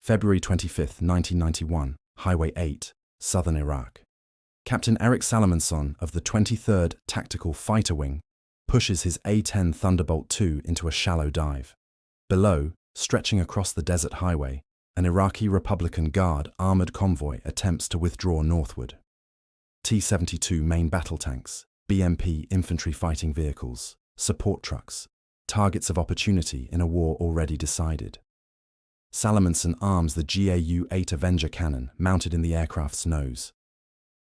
February 25, 1991, Highway 8, southern Iraq. Captain Eric Salomonson of the 23rd Tactical Fighter Wing pushes his A-10 Thunderbolt II into a shallow dive. Below, stretching across the desert highway, an Iraqi Republican Guard armored convoy attempts to withdraw northward. T-72 main battle tanks, BMP infantry fighting vehicles, support trucks, targets of opportunity in a war already decided. Salomonson arms the GAU-8 Avenger cannon mounted in the aircraft's nose.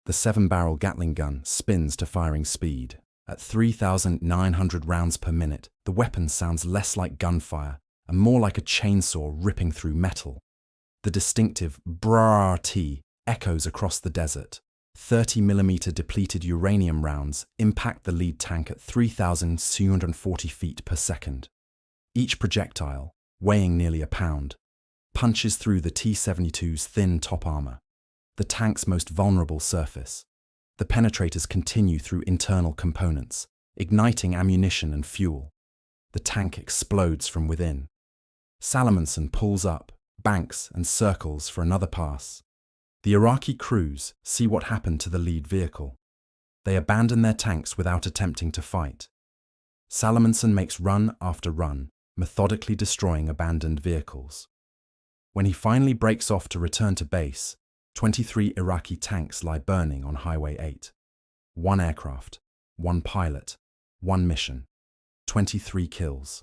The 7-barrel Gatling gun spins to firing speed. At 3,900 rounds per minute, the weapon sounds less like gunfire and more like a chainsaw ripping through metal. The distinctive brrrr echoes across the desert. 30mm depleted uranium rounds impact the lead tank at 3,240 feet per second. Each projectile, weighing nearly a pound, punches through the T-72's thin top armor, the tank's most vulnerable surface. The penetrators continue through internal components, igniting ammunition and fuel. The tank explodes from within. Salomonson pulls up, banks and circles for another pass. The Iraqi crews see what happened to the lead vehicle. They abandon their tanks without attempting to fight. Salomonson makes run after run, methodically destroying abandoned vehicles. When he finally breaks off to return to base, 23 Iraqi tanks lie burning on Highway 8. 1 aircraft, 1 pilot, 1 mission, 23 kills.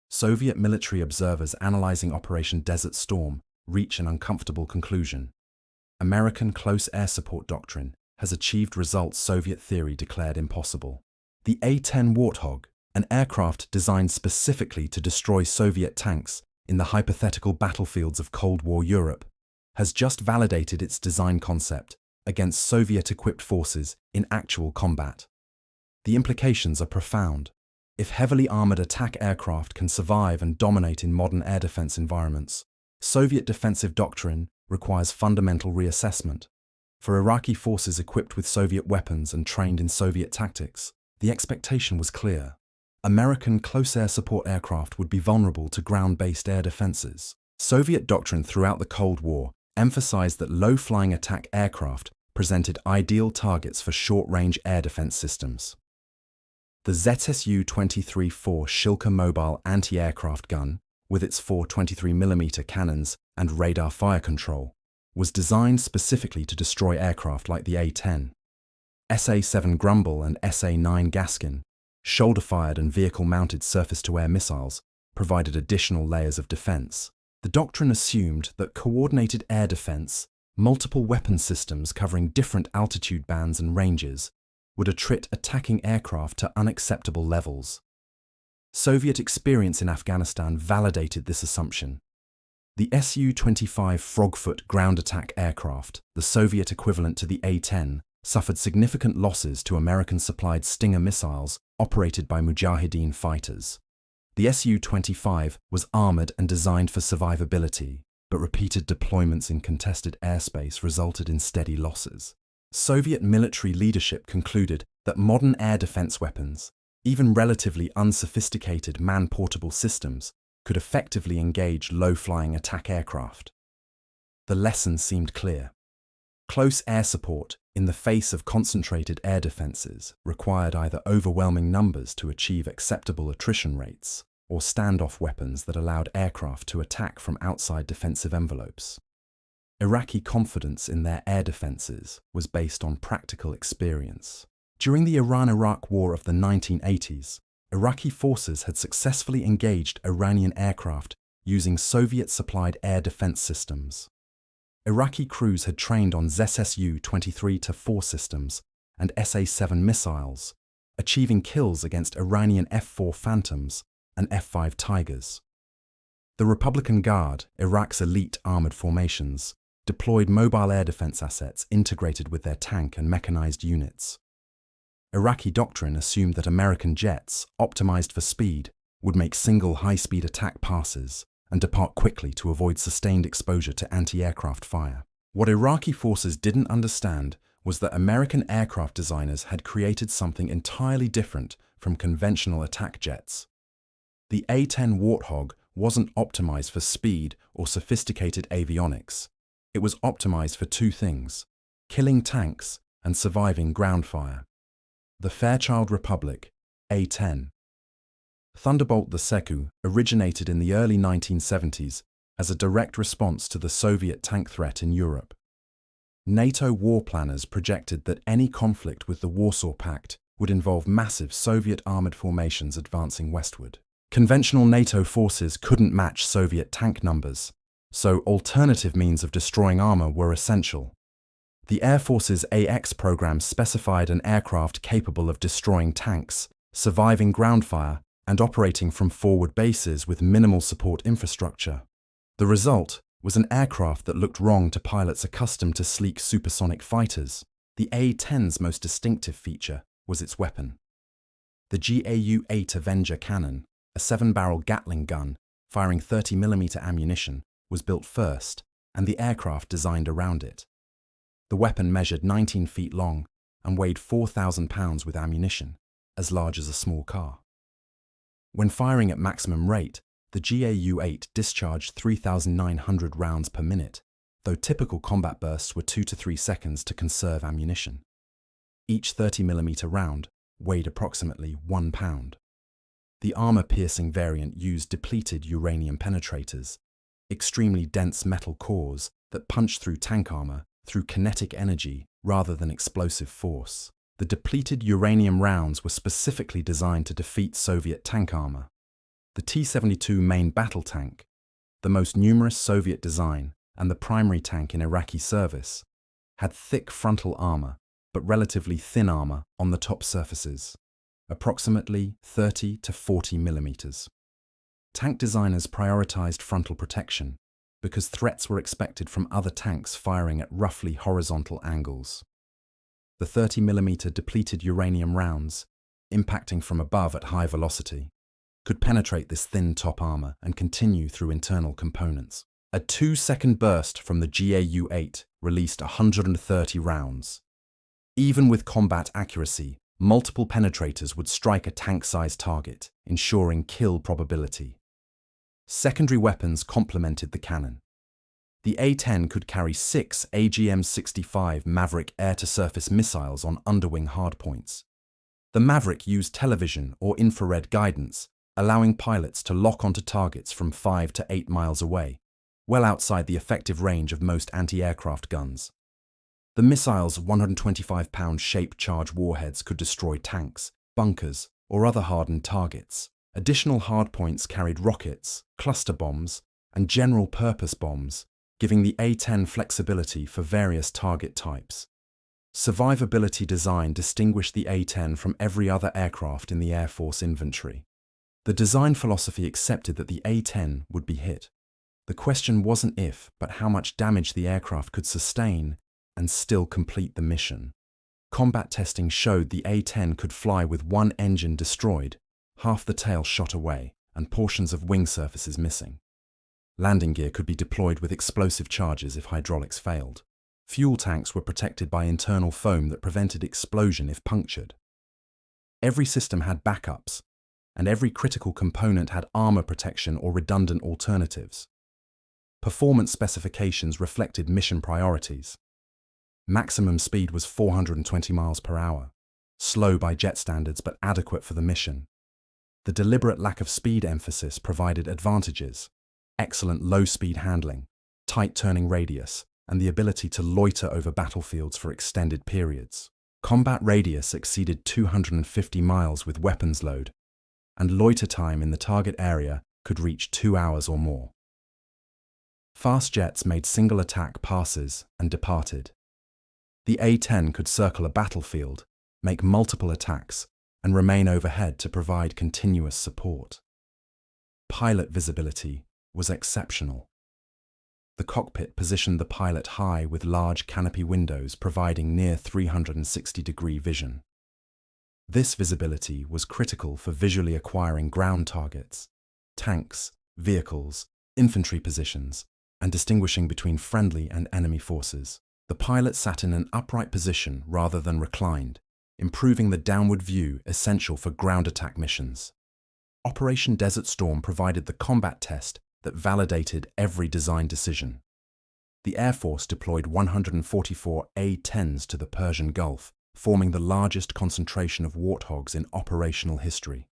Soviet military observers analyzing Operation Desert Storm reach an uncomfortable conclusion. American close air support doctrine has achieved results Soviet theory declared impossible. The A-10 Warthog, an aircraft designed specifically to destroy Soviet tanks in the hypothetical battlefields of Cold War Europe, has just validated its design concept against Soviet-equipped forces in actual combat. The implications are profound. If heavily armored attack aircraft can survive and dominate in modern air defense environments, Soviet defensive doctrine requires fundamental reassessment. For Iraqi forces equipped with Soviet weapons and trained in Soviet tactics, the expectation was clear. American close air support aircraft would be vulnerable to ground-based air defenses. Soviet doctrine throughout the Cold War emphasized that low-flying attack aircraft presented ideal targets for short-range air defense systems. The ZSU-23-4 Shilka mobile anti-aircraft gun, with its 4 23mm cannons and radar fire control, was designed specifically to destroy aircraft like the A-10. SA-7 Grumble and SA-9 Gaskin, shoulder-fired and vehicle-mounted surface-to-air missiles, provided additional layers of defense. The doctrine assumed that coordinated air defense, multiple weapon systems covering different altitude bands and ranges, would attrit attacking aircraft to unacceptable levels. Soviet experience in Afghanistan validated this assumption. The Su-25 Frogfoot ground attack aircraft, the Soviet equivalent to the A-10, suffered significant losses to American-supplied Stinger missiles operated by Mujahideen fighters. The Su-25 was armored and designed for survivability, but repeated deployments in contested airspace resulted in steady losses. Soviet military leadership concluded that modern air defense weapons, even relatively unsophisticated man-portable systems, could effectively engage low-flying attack aircraft. The lesson seemed clear. Close air support in the face of concentrated air defenses required either overwhelming numbers to achieve acceptable attrition rates or standoff weapons that allowed aircraft to attack from outside defensive envelopes. Iraqi confidence in their air defenses was based on practical experience. During the Iran-Iraq War of the 1980s, Iraqi forces had successfully engaged Iranian aircraft using Soviet-supplied air defense systems. Iraqi crews had trained on ZSU-23-4 systems and SA-7 missiles, achieving kills against Iranian F-4 Phantoms and F-5 Tigers. The Republican Guard, Iraq's elite armored formations, deployed mobile air defense assets integrated with their tank and mechanized units. Iraqi doctrine assumed that American jets, optimized for speed, would make single high-speed attack passes and depart quickly to avoid sustained exposure to anti-aircraft fire. What Iraqi forces didn't understand was that American aircraft designers had created something entirely different from conventional attack jets. The A-10 Warthog wasn't optimized for speed or sophisticated avionics. It was optimized for two things: killing tanks and surviving ground fire. The Fairchild Republic, A-10. Thunderbolt ZSU originated in the early 1970s as a direct response to the Soviet tank threat in Europe. NATO war planners projected that any conflict with the Warsaw Pact would involve massive Soviet armored formations advancing westward. Conventional NATO forces couldn't match Soviet tank numbers, so alternative means of destroying armor were essential. The Air Force's AX program specified an aircraft capable of destroying tanks, surviving ground fire, and operating from forward bases with minimal support infrastructure. The result was an aircraft that looked wrong to pilots accustomed to sleek supersonic fighters. The A-10's most distinctive feature was its weapon. The GAU-8 Avenger cannon, a 7-barrel Gatling gun firing 30mm ammunition, was built first, and the aircraft designed around it. The weapon measured 19 feet long and weighed 4,000 pounds with ammunition, as large as a small car. When firing at maximum rate, the GAU-8 discharged 3,900 rounds per minute, though typical combat bursts were 2 to 3 seconds to conserve ammunition. Each 30mm round weighed approximately 1 pound. The armor-piercing variant used depleted uranium penetrators, extremely dense metal cores that punched through tank armor through kinetic energy rather than explosive force. The depleted uranium rounds were specifically designed to defeat Soviet tank armor. The T-72 main battle tank, the most numerous Soviet design and the primary tank in Iraqi service, had thick frontal armor but relatively thin armor on the top surfaces, approximately 30 to 40 millimeters. Tank designers prioritized frontal protection because threats were expected from other tanks firing at roughly horizontal angles. The 30mm depleted uranium rounds, impacting from above at high velocity, could penetrate this thin top armor and continue through internal components. A 2-second burst from the GAU-8 released 130 rounds. Even with combat accuracy, multiple penetrators would strike a tank-sized target, ensuring kill probability. Secondary weapons complemented the cannon. The A-10 could carry 6 AGM-65 Maverick air-to-surface missiles on underwing hardpoints. The Maverick used television or infrared guidance, allowing pilots to lock onto targets from 5 to 8 miles away, well outside the effective range of most anti-aircraft guns. The missile's 125-pound shaped charge warheads could destroy tanks, bunkers, or other hardened targets. Additional hardpoints carried rockets, cluster bombs, and general-purpose bombs, giving the A-10 flexibility for various target types. Survivability design distinguished the A-10 from every other aircraft in the Air Force inventory. The design philosophy accepted that the A-10 would be hit. The question wasn't if, but how much damage the aircraft could sustain and still complete the mission. Combat testing showed the A-10 could fly with one engine destroyed, half the tail shot away, and portions of wing surfaces missing. Landing gear could be deployed with explosive charges if hydraulics failed. Fuel tanks were protected by internal foam that prevented explosion if punctured. Every system had backups, and every critical component had armor protection or redundant alternatives. Performance specifications reflected mission priorities. Maximum speed was 420 miles per hour, slow by jet standards but adequate for the mission. The deliberate lack of speed emphasis provided advantages: excellent low-speed handling, tight turning radius, and the ability to loiter over battlefields for extended periods. Combat radius exceeded 250 miles with weapons load, and loiter time in the target area could reach 2 hours or more. Fast jets made single attack passes and departed. The A-10 could circle a battlefield, make multiple attacks, and remain overhead to provide continuous support. Pilot visibility was exceptional. The cockpit positioned the pilot high with large canopy windows providing near 360-degree vision. This visibility was critical for visually acquiring ground targets, tanks, vehicles, infantry positions, and distinguishing between friendly and enemy forces. The pilot sat in an upright position rather than reclined, improving the downward view essential for ground attack missions. Operation Desert Storm provided the combat test that validated every design decision. The Air Force deployed 144 A-10s to the Persian Gulf, forming the largest concentration of Warthogs in operational history.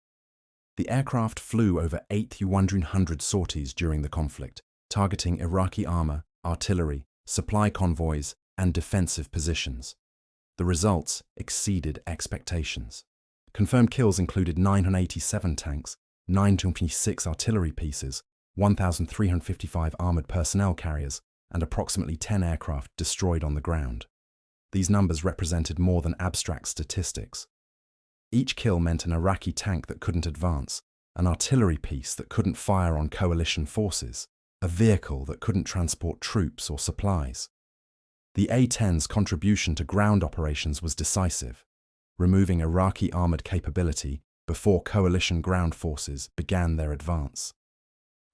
The aircraft flew over 8,100 sorties during the conflict, targeting Iraqi armor, artillery, supply convoys, and defensive positions. The results exceeded expectations. Confirmed kills included 987 tanks, 926 artillery pieces, 1,355 armored personnel carriers, and approximately 10 aircraft destroyed on the ground. These numbers represented more than abstract statistics. Each kill meant an Iraqi tank that couldn't advance, an artillery piece that couldn't fire on coalition forces, a vehicle that couldn't transport troops or supplies. The A-10's contribution to ground operations was decisive, removing Iraqi armored capability before coalition ground forces began their advance.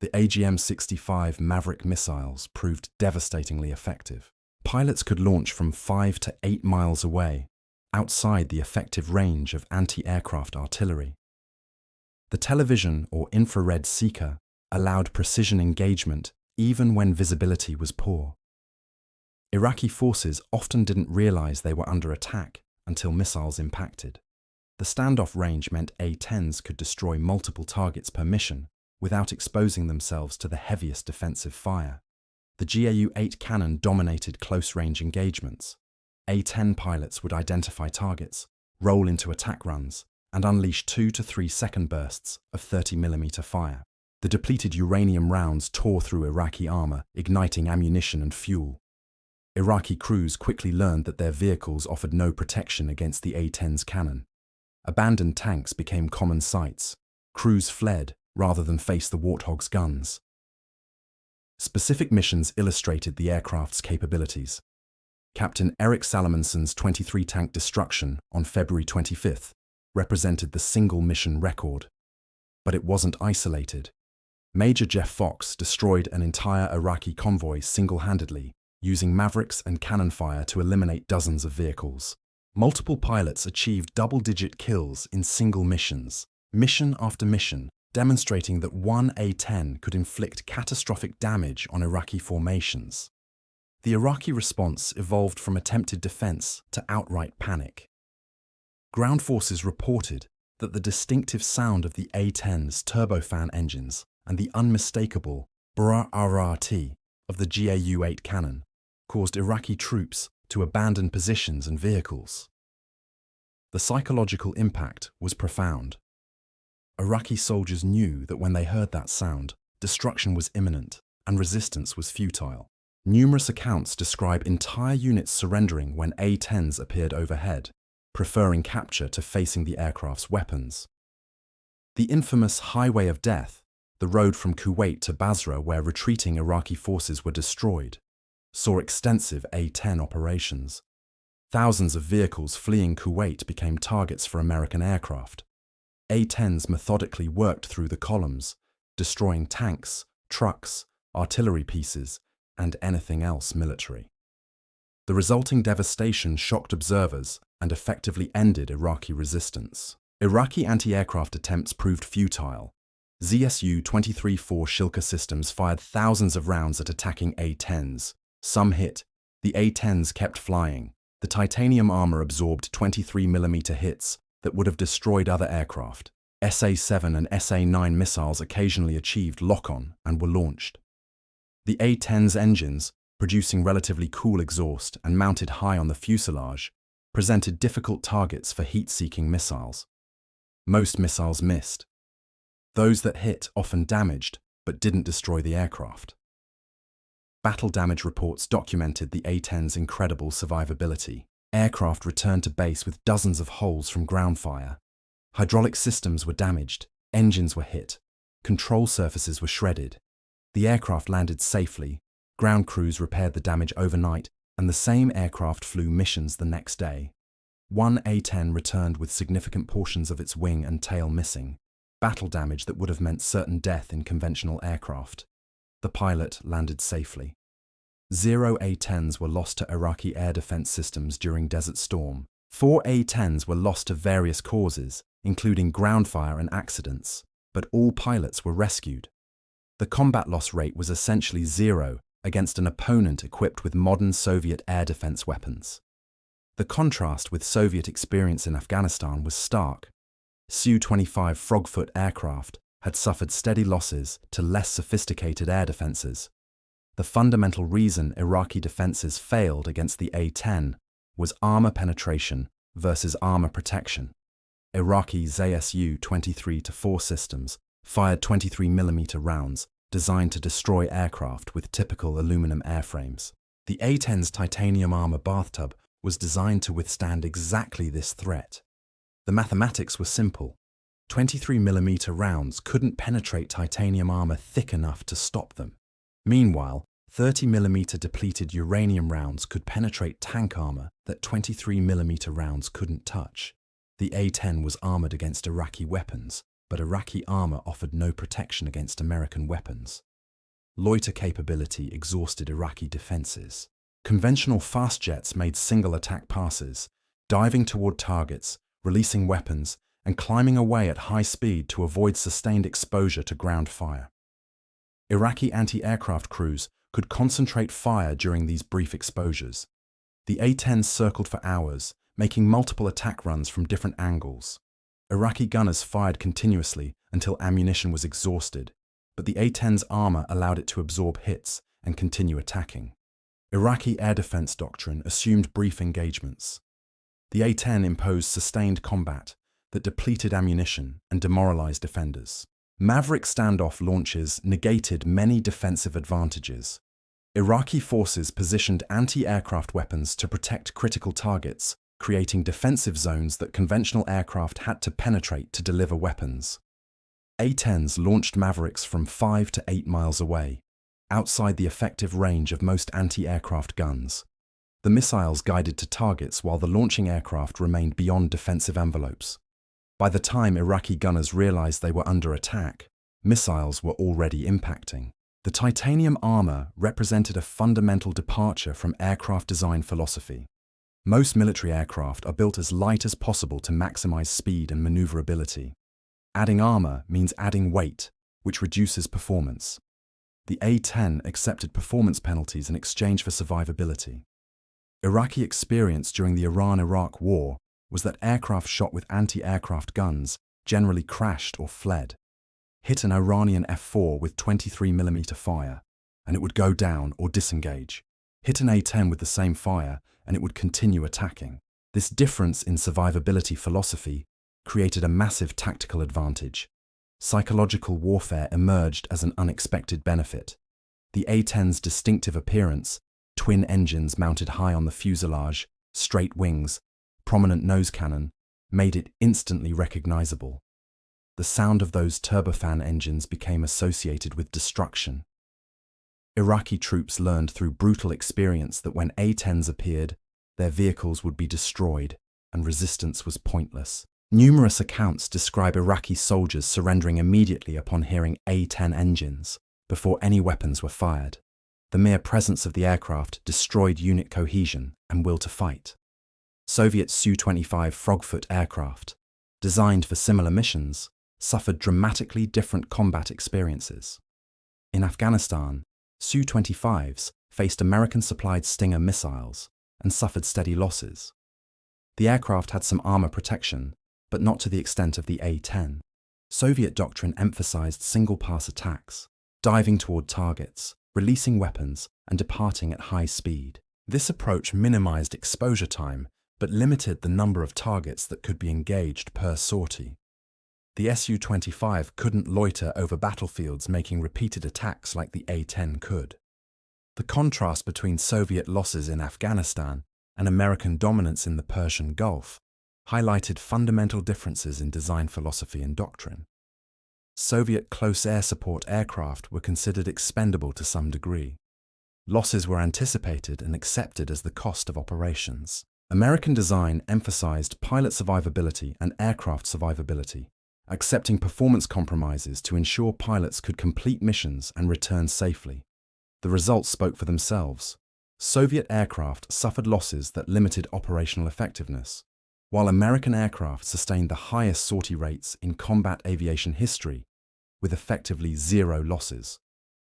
The AGM-65 Maverick missiles proved devastatingly effective. Pilots could launch from 5 to 8 miles away, outside the effective range of anti-aircraft artillery. The television or infrared seeker allowed precision engagement even when visibility was poor. Iraqi forces often didn't realize they were under attack until missiles impacted. The standoff range meant A-10s could destroy multiple targets per mission without exposing themselves to the heaviest defensive fire. The GAU-8 cannon dominated close-range engagements. A-10 pilots would identify targets, roll into attack runs, and unleash 2 to 3 second bursts of 30mm fire. The depleted uranium rounds tore through Iraqi armor, igniting ammunition and fuel. Iraqi crews quickly learned that their vehicles offered no protection against the A-10's cannon. Abandoned tanks became common sights. Crews fled rather than face the Warthog's guns. Specific missions illustrated the aircraft's capabilities. Captain Eric Salomonson's 23-tank destruction on February 25th represented the single mission record. But it wasn't isolated. Major Jeff Fox destroyed an entire Iraqi convoy single-handedly, using Mavericks and cannon fire to eliminate dozens of vehicles. Multiple pilots achieved double-digit kills in single missions, mission after mission, demonstrating that one A-10 could inflict catastrophic damage on Iraqi formations. The Iraqi response evolved from attempted defense to outright panic. Ground forces reported that the distinctive sound of the A-10's turbofan engines and the unmistakable brrrt of the GAU-8 cannon caused Iraqi troops to abandon positions and vehicles. The psychological impact was profound. Iraqi soldiers knew that when they heard that sound, destruction was imminent and resistance was futile. Numerous accounts describe entire units surrendering when A-10s appeared overhead, preferring capture to facing the aircraft's weapons. The infamous Highway of Death, the road from Kuwait to Basra where retreating Iraqi forces were destroyed, saw extensive A-10 operations. Thousands of vehicles fleeing Kuwait became targets for American aircraft. A-10s methodically worked through the columns, destroying tanks, trucks, artillery pieces, and anything else military. The resulting devastation shocked observers and effectively ended Iraqi resistance. Iraqi anti-aircraft attempts proved futile. ZSU-23-4 Shilka systems fired thousands of rounds at attacking A-10s. Some hit. The A-10s kept flying. The titanium armor absorbed 23mm hits that would have destroyed other aircraft. SA-7 and SA-9 missiles occasionally achieved lock-on and were launched. The A-10's engines, producing relatively cool exhaust and mounted high on the fuselage, presented difficult targets for heat-seeking missiles. Most missiles missed. Those that hit often damaged, but didn't destroy the aircraft. Battle damage reports documented the A-10's incredible survivability. Aircraft returned to base with dozens of holes from ground fire. Hydraulic systems were damaged, engines were hit, control surfaces were shredded. The aircraft landed safely, ground crews repaired the damage overnight, and the same aircraft flew missions the next day. One A-10 returned with significant portions of its wing and tail missing, battle damage that would have meant certain death in conventional aircraft. The pilot landed safely. 0 A-10s were lost to Iraqi air defense systems during Desert Storm. 4 A-10s were lost to various causes, including ground fire and accidents. but all pilots were rescued. The combat loss rate was essentially zero against an opponent equipped with modern Soviet air defense weapons. The contrast with Soviet experience in Afghanistan was stark. Su-25 Frogfoot aircraft had suffered steady losses to less sophisticated air defenses. The fundamental reason Iraqi defenses failed against the A-10 was armor penetration versus armor protection. Iraqi ZSU-23-4 systems fired 23mm rounds designed to destroy aircraft with typical aluminum airframes. The A-10's titanium armor bathtub was designed to withstand exactly this threat. The mathematics were simple. 23mm rounds couldn't penetrate titanium armor thick enough to stop them. Meanwhile, 30mm depleted uranium rounds could penetrate tank armor that 23mm rounds couldn't touch. The A-10 was armored against Iraqi weapons, but Iraqi armor offered no protection against American weapons. Loiter capability exhausted Iraqi defenses. Conventional fast jets made single attack passes, diving toward targets, releasing weapons, and climbing away at high speed to avoid sustained exposure to ground fire. Iraqi anti-aircraft crews could concentrate fire during these brief exposures. The A-10 circled for hours, making multiple attack runs from different angles. Iraqi gunners fired continuously until ammunition was exhausted, but the A-10's armor allowed it to absorb hits and continue attacking. Iraqi air defense doctrine assumed brief engagements. The A-10 imposed sustained combat that depleted ammunition and demoralized defenders. Maverick standoff launches negated many defensive advantages. Iraqi forces positioned anti-aircraft weapons to protect critical targets, creating defensive zones that conventional aircraft had to penetrate to deliver weapons. A-10s launched Mavericks from 5 to 8 miles away, outside the effective range of most anti-aircraft guns. The missiles guided to targets while the launching aircraft remained beyond defensive envelopes. By the time Iraqi gunners realized they were under attack, missiles were already impacting. The titanium armor represented a fundamental departure from aircraft design philosophy. Most military aircraft are built as light as possible to maximize speed and maneuverability. Adding armor means adding weight, which reduces performance. The A-10 accepted performance penalties in exchange for survivability. Iraqi experience during the Iran-Iraq War was that aircraft shot with anti-aircraft guns generally crashed or fled. Hit an Iranian F-4 with 23mm fire, and it would go down or disengage. Hit an A-10 with the same fire, and it would continue attacking. This difference in survivability philosophy created a massive tactical advantage. Psychological warfare emerged as an unexpected benefit. The A-10's distinctive appearance, twin engines mounted high on the fuselage, straight wings, prominent nose cannon, made it instantly recognizable. The sound of those turbofan engines became associated with destruction. Iraqi troops learned through brutal experience that when A-10s appeared, their vehicles would be destroyed and resistance was pointless. Numerous accounts describe Iraqi soldiers surrendering immediately upon hearing A-10 engines, before any weapons were fired. The mere presence of the aircraft destroyed unit cohesion and will to fight. Soviet Su-25 Frogfoot aircraft, designed for similar missions, suffered dramatically different combat experiences. In Afghanistan, Su-25s faced American-supplied Stinger missiles and suffered steady losses. The aircraft had some armor protection, but not to the extent of the A-10. Soviet doctrine emphasized single-pass attacks, diving toward targets, releasing weapons, and departing at high speed. This approach minimized exposure time, but limited the number of targets that could be engaged per sortie. The Su-25 couldn't loiter over battlefields making repeated attacks like the A-10 could. The contrast between Soviet losses in Afghanistan and American dominance in the Persian Gulf highlighted fundamental differences in design philosophy and doctrine. Soviet close air support aircraft were considered expendable to some degree. Losses were anticipated and accepted as the cost of operations. American design emphasized pilot survivability and aircraft survivability, accepting performance compromises to ensure pilots could complete missions and return safely. The results spoke for themselves. Soviet aircraft suffered losses that limited operational effectiveness, while American aircraft sustained the highest sortie rates in combat aviation history with effectively zero losses.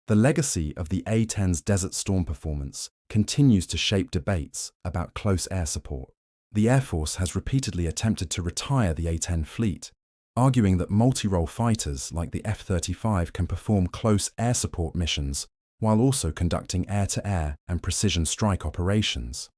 The legacy of the A-10's Desert Storm performance continues to shape debates about close air support. The Air Force has repeatedly attempted to retire the A-10 fleet, arguing that multi-role fighters like the F-35 can perform close air support missions while also conducting air-to-air and precision strike operations.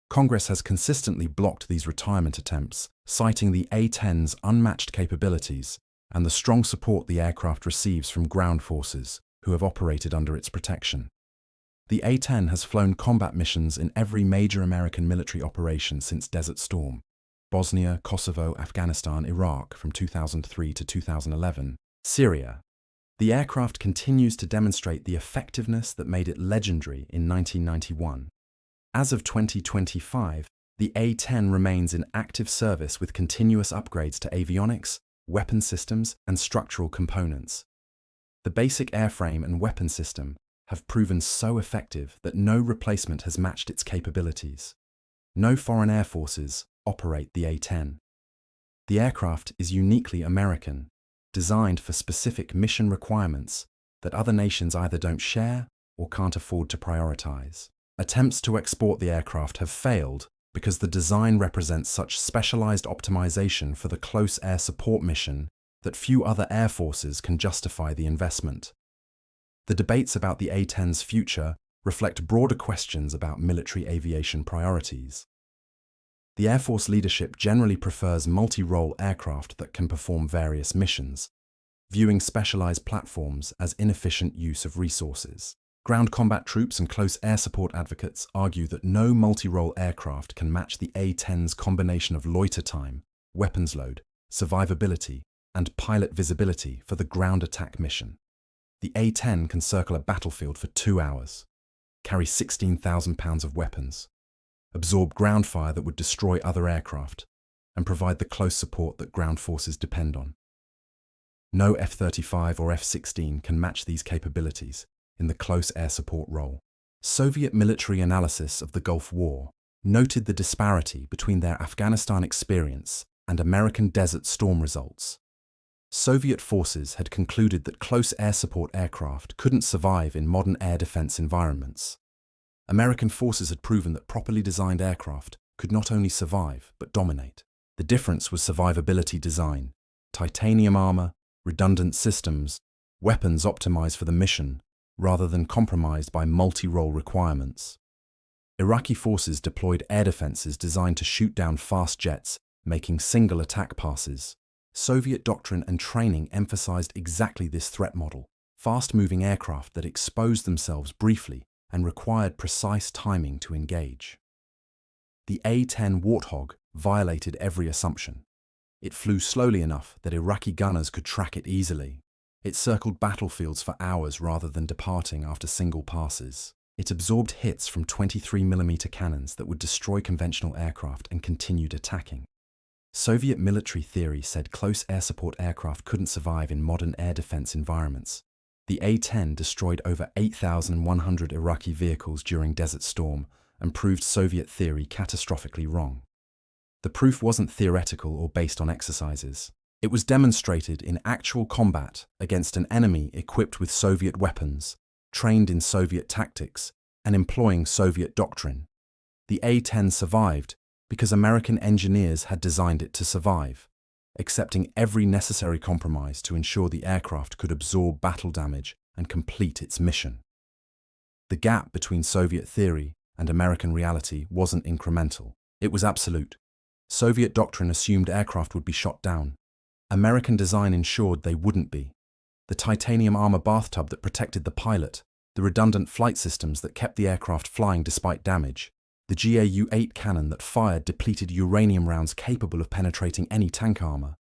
Congress has consistently blocked these retirement attempts, citing the A-10's unmatched capabilities and the strong support the aircraft receives from ground forces who have operated under its protection. The A-10 has flown combat missions in every major American military operation since Desert Storm: Bosnia, Kosovo, Afghanistan, Iraq from 2003 to 2011, Syria. The aircraft continues to demonstrate the effectiveness that made it legendary in 1991. As of 2025, the A-10 remains in active service with continuous upgrades to avionics, weapon systems, and structural components. The basic airframe and weapon system have proven so effective that no replacement has matched its capabilities. No foreign air forces operate the A-10. The aircraft is uniquely American, designed for specific mission requirements that other nations either don't share or can't afford to prioritize. Attempts to export the aircraft have failed because the design represents such specialized optimization for the close air support mission that few other air forces can justify the investment. The debates about the A-10's future reflect broader questions about military aviation priorities. The Air Force leadership generally prefers multi-role aircraft that can perform various missions, viewing specialized platforms as inefficient use of resources. Ground combat troops and close air support advocates argue that no multi-role aircraft can match the A-10's combination of loiter time, weapons load, survivability, and pilot visibility for the ground attack mission. The A-10 can circle a battlefield for 2 hours, carry 16,000 pounds of weapons, absorb ground fire that would destroy other aircraft, and provide the close support that ground forces depend on. No F-35 or F-16 can match these capabilities in the close air support role. Soviet military analysis of the Gulf War noted the disparity between their Afghanistan experience and American Desert Storm results. Soviet forces had concluded that close air support aircraft couldn't survive in modern air defense environments. American forces had proven that properly designed aircraft could not only survive but dominate. The difference was survivability design: titanium armor, redundant systems, weapons optimized for the mission, rather than compromised by multi-role requirements. Iraqi forces deployed air defenses designed to shoot down fast jets, making single attack passes. Soviet doctrine and training emphasized exactly this threat model: fast-moving aircraft that exposed themselves briefly and required precise timing to engage. The A-10 Warthog violated every assumption. It flew slowly enough that Iraqi gunners could track it easily. It circled battlefields for hours rather than departing after single passes. It absorbed hits from 23mm cannons that would destroy conventional aircraft and continued attacking. Soviet military theory said close air support aircraft couldn't survive in modern air defense environments. The A-10 destroyed over 8,100 Iraqi vehicles during Desert Storm and proved Soviet theory catastrophically wrong. The proof wasn't theoretical or based on exercises. It was demonstrated in actual combat against an enemy equipped with Soviet weapons, trained in Soviet tactics, and employing Soviet doctrine. The A-10 survived because American engineers had designed it to survive, accepting every necessary compromise to ensure the aircraft could absorb battle damage and complete its mission. The gap between Soviet theory and American reality wasn't incremental, it was absolute. Soviet doctrine assumed aircraft would be shot down. American design ensured they wouldn't be. The titanium armor bathtub that protected the pilot, the redundant flight systems that kept the aircraft flying despite damage, the GAU-8 cannon that fired depleted uranium rounds capable of penetrating any tank armor.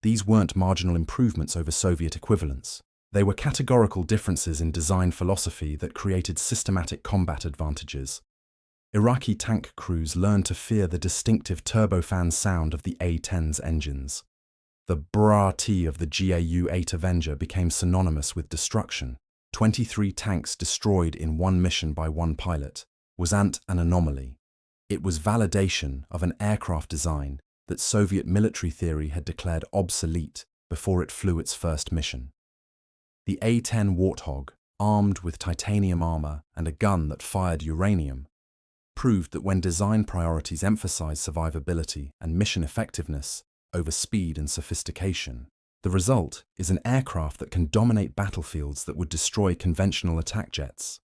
These weren't marginal improvements over Soviet equivalents. They were categorical differences in design philosophy that created systematic combat advantages. Iraqi tank crews learned to fear the distinctive turbofan sound of the A-10's engines. The brrr-t of the GAU-8 Avenger became synonymous with destruction. 23 tanks destroyed in one mission by one pilot wasn't an anomaly. It was validation of an aircraft design that Soviet military theory had declared obsolete before it flew its first mission. The A-10 Warthog, armed with titanium armor and a gun that fired uranium, proved that when design priorities emphasize survivability and mission effectiveness over speed and sophistication, the result is an aircraft that can dominate battlefields that would destroy conventional attack jets.